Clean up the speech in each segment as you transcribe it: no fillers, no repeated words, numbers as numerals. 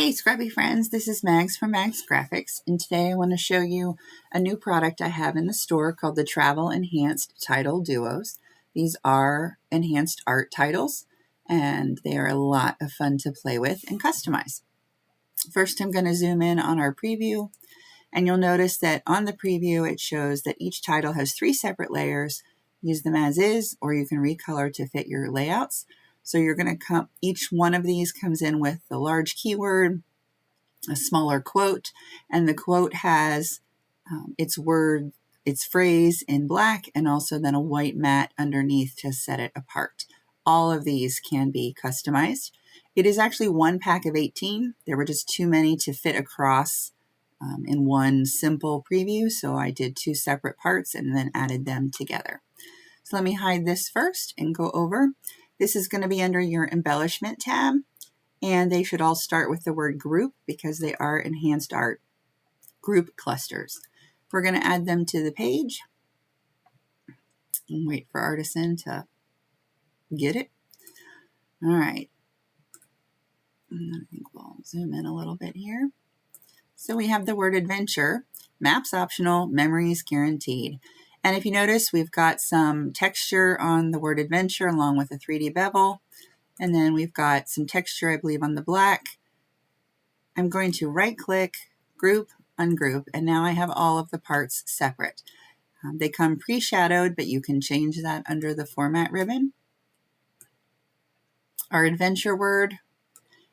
Hey Scrubby friends, this is Mags from MagsGraphics, and today I want to show you a new product I have in the store called the Travel Enhanced Title Duos. These are enhanced art titles, and they are a lot of fun to play with and customize. First, I'm going to zoom in on our preview, and you'll notice that on the preview it shows that each title has 3 separate layers. Use them as is, or you can recolor to fit your layouts. So you're going to come, each one of these comes in with the large keyword, a smaller quote, and the quote has its phrase in black, and also then a white mat underneath to set it apart. All of these can be customized. It is actually one pack of 18. There were just too many to fit across in one simple preview, so I did 2 separate parts and then added them together. So let me hide this first and go over. This is going to be under your embellishment tab, and they should all start with the word group because they are enhanced art group clusters. We're going to add them to the page and wait for Artisan to get it. All right. I think we'll zoom in a little bit here. So we have the word adventure, maps optional, memories guaranteed. And if you notice, we've got some texture on the word adventure along with a 3D bevel. And then we've got some texture, I believe, on the black. I'm going to right click, group, ungroup, and now I have all of the parts separate. They come pre-shadowed, but you can change that under the format ribbon. Our adventure word,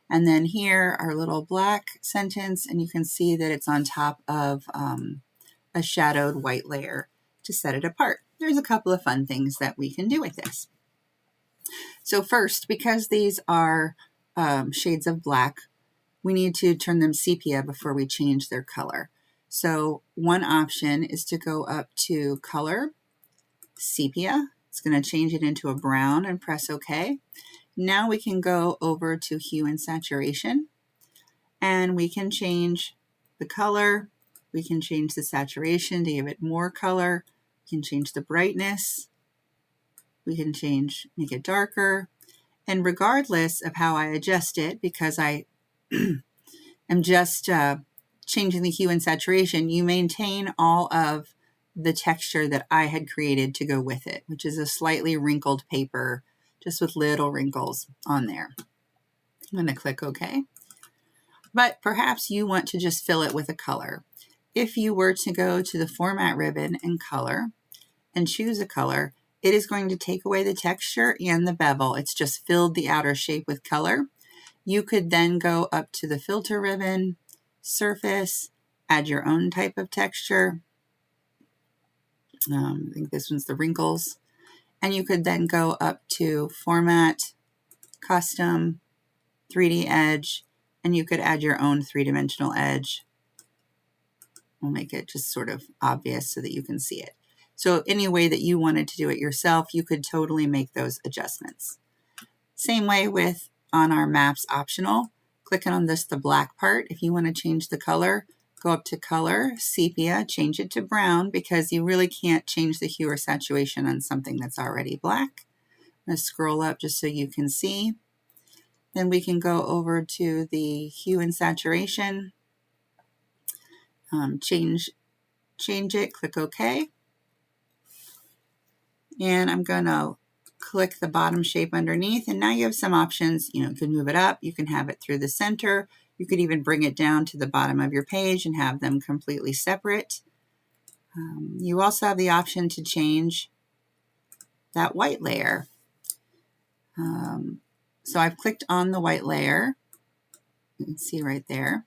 and then here our little black sentence, and you can see that it's on top of a shadowed white layer to set it apart. There's a couple of fun things that we can do with this. So first, because these are shades of black, we need to turn them sepia before we change their color. So one option is to go up to color, sepia. It's going to change it into a brown and press OK. Now we can go over to hue and saturation, and we can change the color. We can change the saturation to give it more color. We can change the brightness. We can make it darker. And regardless of how I adjust it, because I am just changing the hue and saturation, you maintain all of the texture that I had created to go with it, which is a slightly wrinkled paper, just with little wrinkles on there. I'm going to click OK. But perhaps you want to just fill it with a color. If you were to go to the format ribbon and color and choose a color, it is going to take away the texture and the bevel. It's just filled the outer shape with color. You could then go up to the filter ribbon, surface, add your own type of texture. I think this one's the wrinkles. And you could then go up to format, custom, 3D edge, and you could add your own 3-dimensional edge. We'll make it just sort of obvious so that you can see it. So any way that you wanted to do it yourself, you could totally make those adjustments. Same way with on our maps optional, clicking on the black part. If you want to change the color, go up to color, sepia, change it to brown because you really can't change the hue or saturation on something that's already black. I'm going to scroll up just so you can see. Then we can go over to the hue and saturation, change it, click OK. And I'm going to click the bottom shape underneath, and now you have some options. You can move it up, you can have it through the center, you could even bring it down to the bottom of your page and have them completely separate. You also have the option to change that white layer. So I've clicked on the white layer, you can see right there.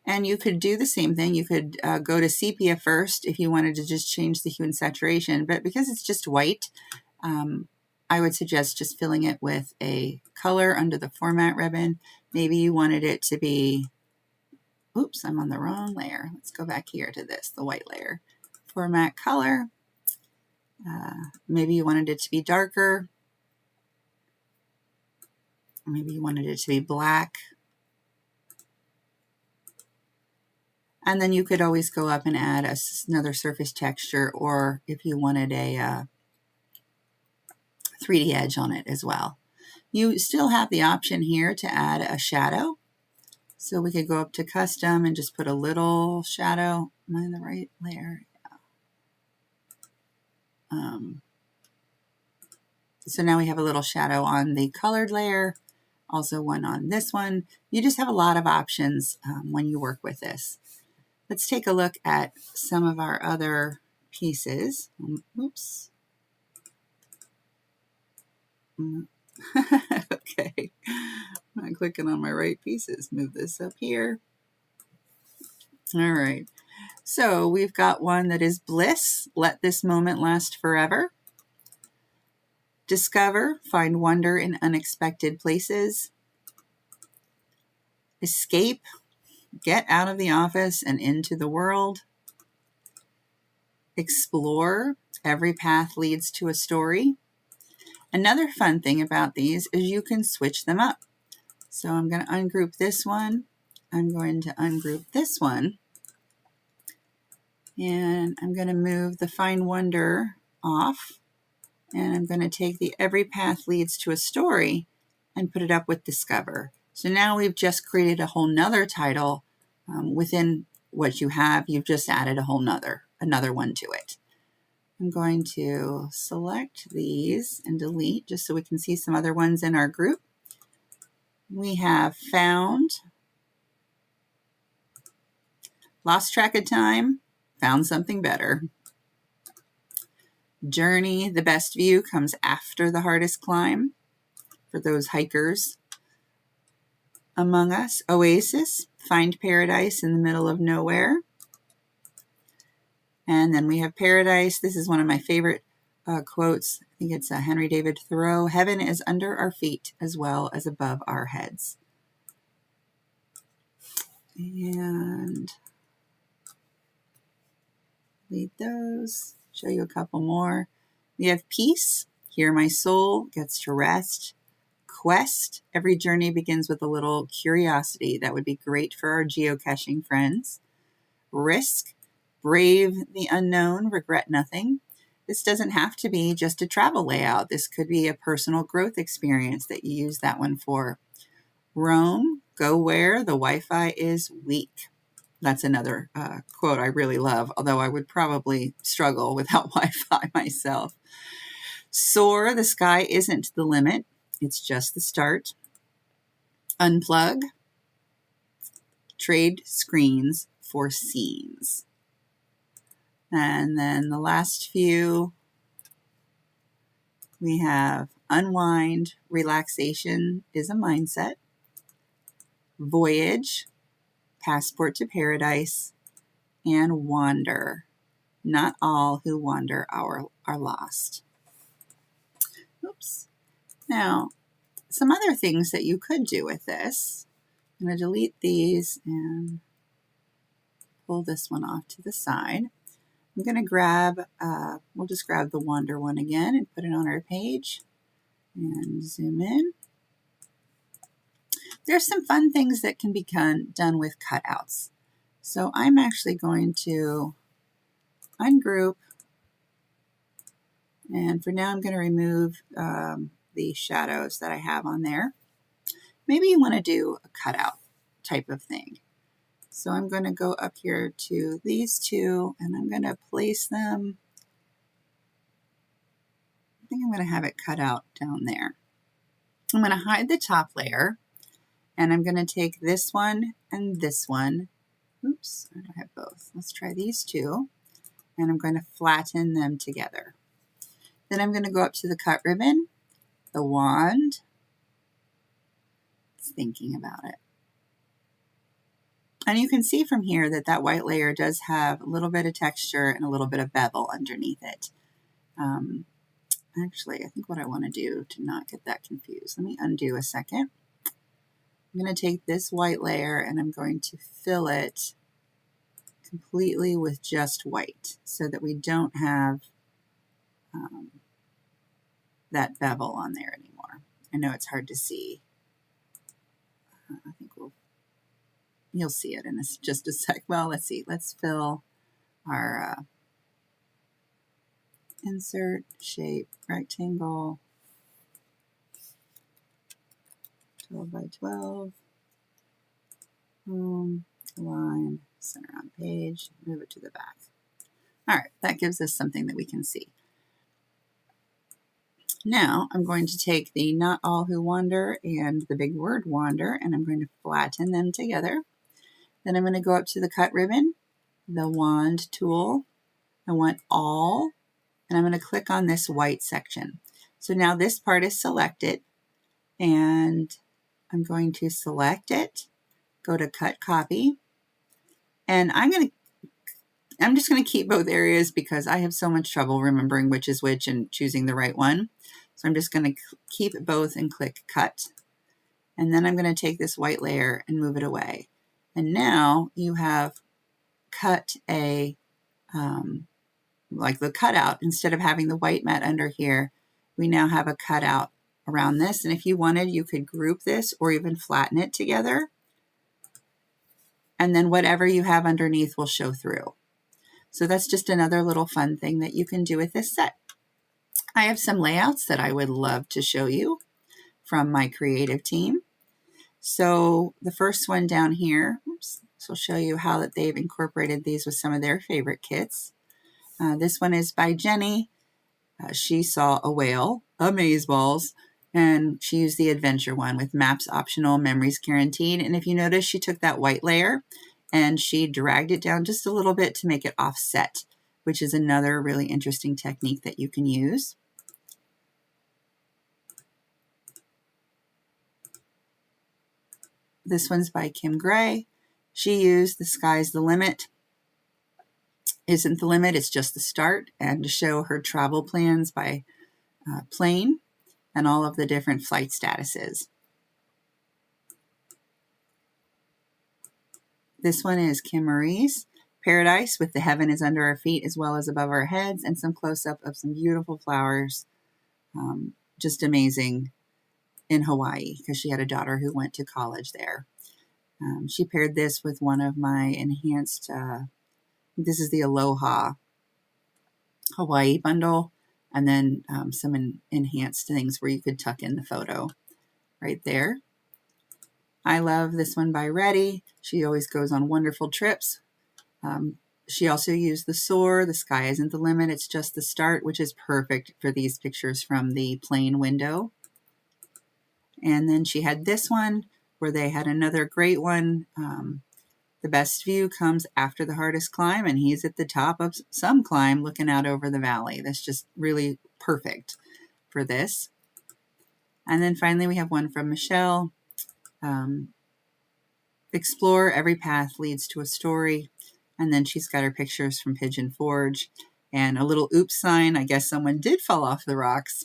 And you could do the same thing. You could go to sepia first if you wanted to just change the hue and saturation. But because it's just white, I would suggest just filling it with a color under the format ribbon. Maybe you wanted it to be, oops, I'm on the wrong layer. Let's go back here to this, the white layer. Format color. Maybe you wanted it to be darker. Maybe you wanted it to be black. And then you could always go up and add another surface texture, or if you wanted a 3D edge on it as well. You still have the option here to add a shadow. So we could go up to custom and just put a little shadow. Am I in the right layer? Yeah. So now we have a little shadow on the colored layer, also one on this one. You just have a lot of options when you work with this. Let's take a look at some of our other pieces. Oops. Okay, I'm not clicking on my right pieces. Move this up here. All right, so we've got one that is bliss. Let this moment last forever. Discover, find wonder in unexpected places. Escape, get out of the office and into the world. Explore, every path leads to a story. Another fun thing about these is you can switch them up. So I'm going to ungroup this one. I'm going to ungroup this one. And I'm going to move the Find Wonder off. And I'm going to take the Every Path Leads to a Story and put it up with Discover. So now we've just created a whole nother title within what you have. You've just added a whole another one to it. I'm going to select these and delete just so we can see some other ones in our group. We have found, lost track of time, found something better. Journey, the best view comes after the hardest climb for those hikers among us. Oasis, find paradise in the middle of nowhere. And then we have paradise. This is one of my favorite quotes. I think it's Henry David Thoreau. Heaven is under our feet as well as above our heads. And read those. Show you a couple more. We have peace. Here my soul gets to rest. Quest. Every journey begins with a little curiosity. That would be great for our geocaching friends. Risk. Brave the unknown. Regret nothing. This doesn't have to be just a travel layout. This could be a personal growth experience that you use that one for. Roam. Go where the Wi-Fi is weak. That's another quote I really love, although I would probably struggle without Wi-Fi myself. Soar, the sky isn't the limit. It's just the start. Unplug. Trade screens for scenes. And then the last few, we have unwind. Relaxation is a mindset. Voyage. Passport to paradise, and wander. Not all who wander are lost. Oops. Now, some other things that you could do with this. I'm going to delete these and pull this one off to the side. I'm going to grab, we'll just grab the wander one again and put it on our page and zoom in. There's some fun things that can be done with cutouts. So I'm actually going to ungroup, and for now I'm going to remove the shadows that I have on there. Maybe you want to do a cutout type of thing. So I'm going to go up here to these two, and I'm going to place them. I think I'm going to have it cut out down there. I'm going to hide the top layer. And I'm going to take this one and this one. Oops, I don't have both. Let's try these two. And I'm going to flatten them together. Then I'm going to go up to the cut ribbon, the wand. It's thinking about it. And you can see from here that that white layer does have a little bit of texture and a little bit of bevel underneath it. Actually, I think what I want to do to not get that confused, let me undo a second. I'm going to take this white layer and I'm going to fill it completely with just white so that we don't have that bevel on there anymore. I know it's hard to see. I think you'll see it in just a sec. Well, let's see. Let's fill our insert shape rectangle 12 by 12. line, center on page, move it to the back. All right, that gives us something that we can see. Now I'm going to take the Not All Who Wander and the big word wander, and I'm going to flatten them together. Then I'm going to go up to the cut ribbon, the wand tool. I want all, and I'm going to click on this white section. So now this part is selected, and I'm going to select it, go to cut copy, and I'm just going to keep both areas because I have so much trouble remembering which is which and choosing the right one. So I'm just going to keep both and click cut. And then I'm going to take this white layer and move it away. And now you have cut a, like the cutout, instead of having the white mat under here, we now have a cutout around this. And if you wanted, you could group this or even flatten it together. And then whatever you have underneath will show through. So that's just another little fun thing that you can do with this set. I have some layouts that I would love to show you from my creative team. So the first one down here, oops, so I'll show you how that they've incorporated these with some of their favorite kits. This one is by Jenny. She saw a whale, amazeballs, and she used the adventure one with maps optional, memories guaranteed. And if you notice, she took that white layer and she dragged it down just a little bit to make it offset, which is another really interesting technique that you can use. This one's by Kim Gray. She used The Sky's the Limit. Isn't the limit, it's just the start, and to show her travel plans by plane and all of the different flight statuses. This one is Kim Marie's Paradise with the heaven is under our feet as well as above our heads, and some close-up of some beautiful flowers. Just amazing in Hawaii because she had a daughter who went to college there. She paired this with one of my enhanced, this is the Aloha Hawaii bundle, and then some enhanced things where you could tuck in the photo right there. I love this one by Reddy. She always goes on wonderful trips. She also used the soar, the sky isn't the limit, it's just the start, which is perfect for these pictures from the plane window. And then she had this one where they had another great one. The best view comes after the hardest climb, and he's at the top of some climb looking out over the valley. That's just really perfect for this. And then finally we have one from Michelle. Explore, every path leads to a story. And then she's got her pictures from Pigeon Forge and a little oops sign. I guess someone did fall off the rocks.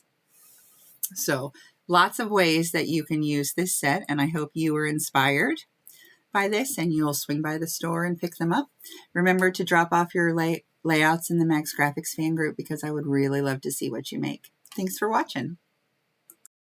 So lots of ways that you can use this set, and I hope you were inspired by this and you'll swing by the store and pick them up. Remember to drop off your layouts in the MagsGraphics Fan Group because I would really love to see what you make. Thanks for watching.